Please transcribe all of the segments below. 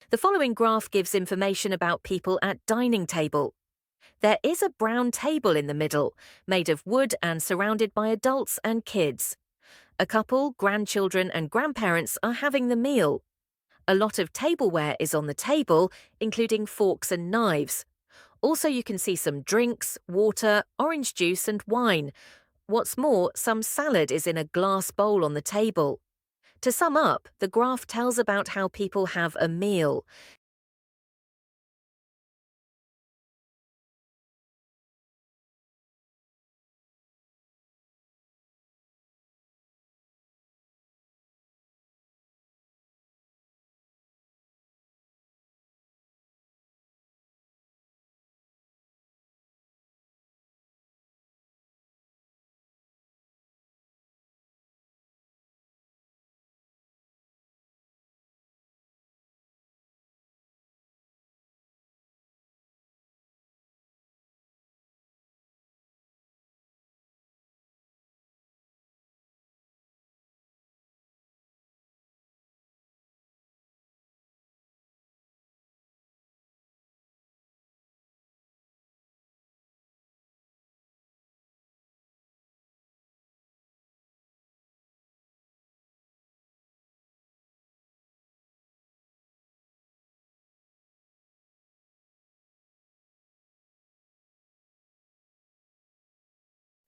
The following graph gives information about people at dining table. There is a brown table in the middle, made of wood and surrounded by adults and kids. A couple, grandchildren and grandparents are having the meal. A lot of tableware is on the table, including forks and knives. Also, you can see some drinks, water, orange juice and wine. What's more, some salad is in a glass bowl on the table. To sum up, the graph tells about how people have a meal.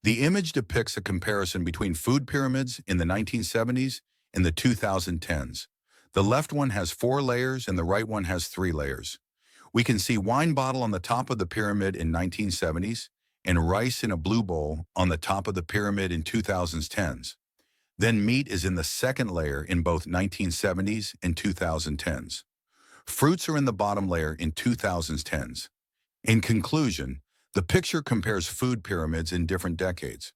The image depicts a comparison between food pyramids in the 1970s and the 2010s. The left one has 4 layers and the right one has 3 layers. We can see wine bottle on the top of the pyramid in 1970s and rice in a blue bowl on the top of the pyramid in 2010s. Then meat is in the second layer in both 1970s and 2010s. Fruits are in the bottom layer in 2010s. In conclusion, the picture compares food pyramids in different decades.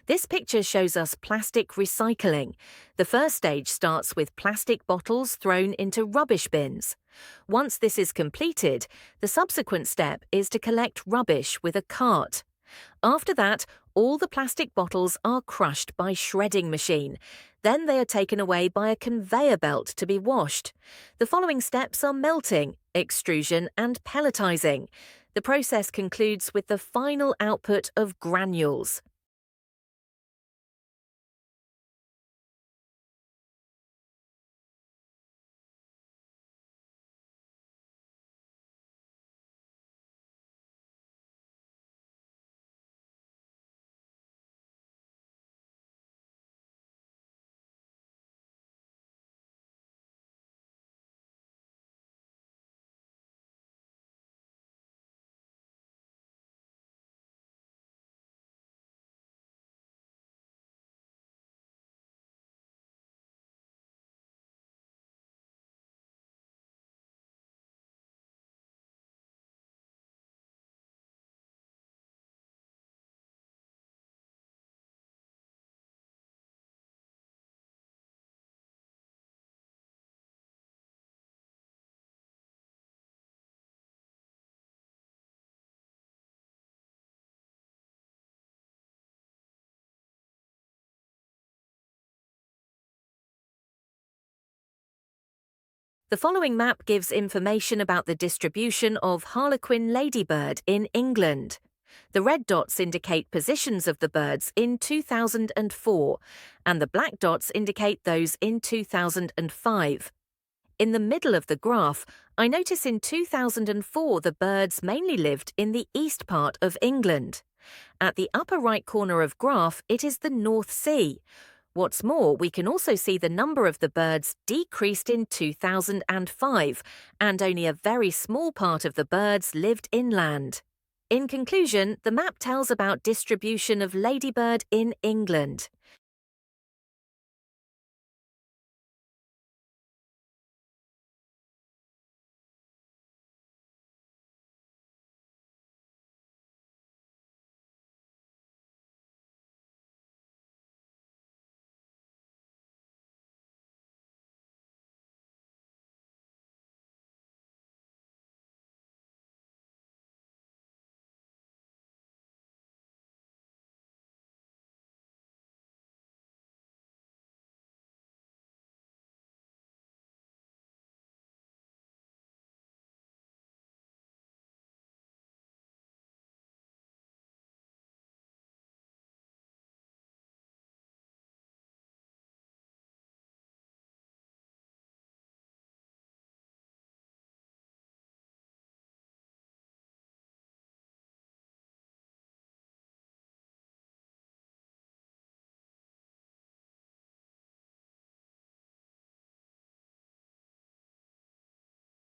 This picture shows us plastic recycling. The first stage starts with plastic bottles thrown into rubbish bins. Once this is completed, the subsequent step is to collect rubbish with a cart. After that, all the plastic bottles are crushed by shredding machine. Then they are taken away by a conveyor belt to be washed. The following steps are melting, extrusion and pelletizing. The process concludes with the final output of granules. The following map gives information about the distribution of Harlequin ladybird in England. The red dots indicate positions of the birds in 2004, and the black dots indicate those in 2005. In the middle of the graph, I notice in 2004 the birds mainly lived in the east part of England. At the upper right corner of graph, it is the North Sea. What's more, we can also see the number of the birds decreased in 2005, and only a very small part of the birds lived inland. In conclusion, the map tells about distribution of ladybird in England.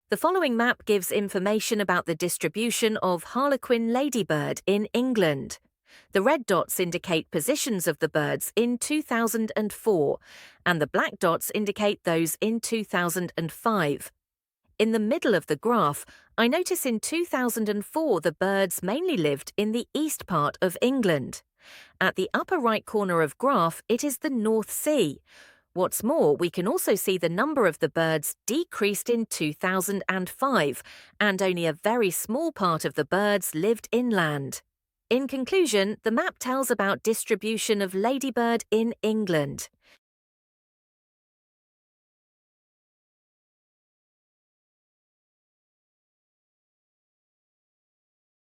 The following map gives information about the distribution of harlequin ladybird in England. The red dots indicate positions of the birds in 2004, and the black dots indicate those in 2005. In the middle of the graph, I notice in 2004 the birds mainly lived in the east part of England. At the upper right corner of graph, it is the North Sea. What's more, we can also see the number of the birds decreased in 2005, and only a very small part of the birds lived inland. In conclusion, the map tells about distribution of ladybird in England.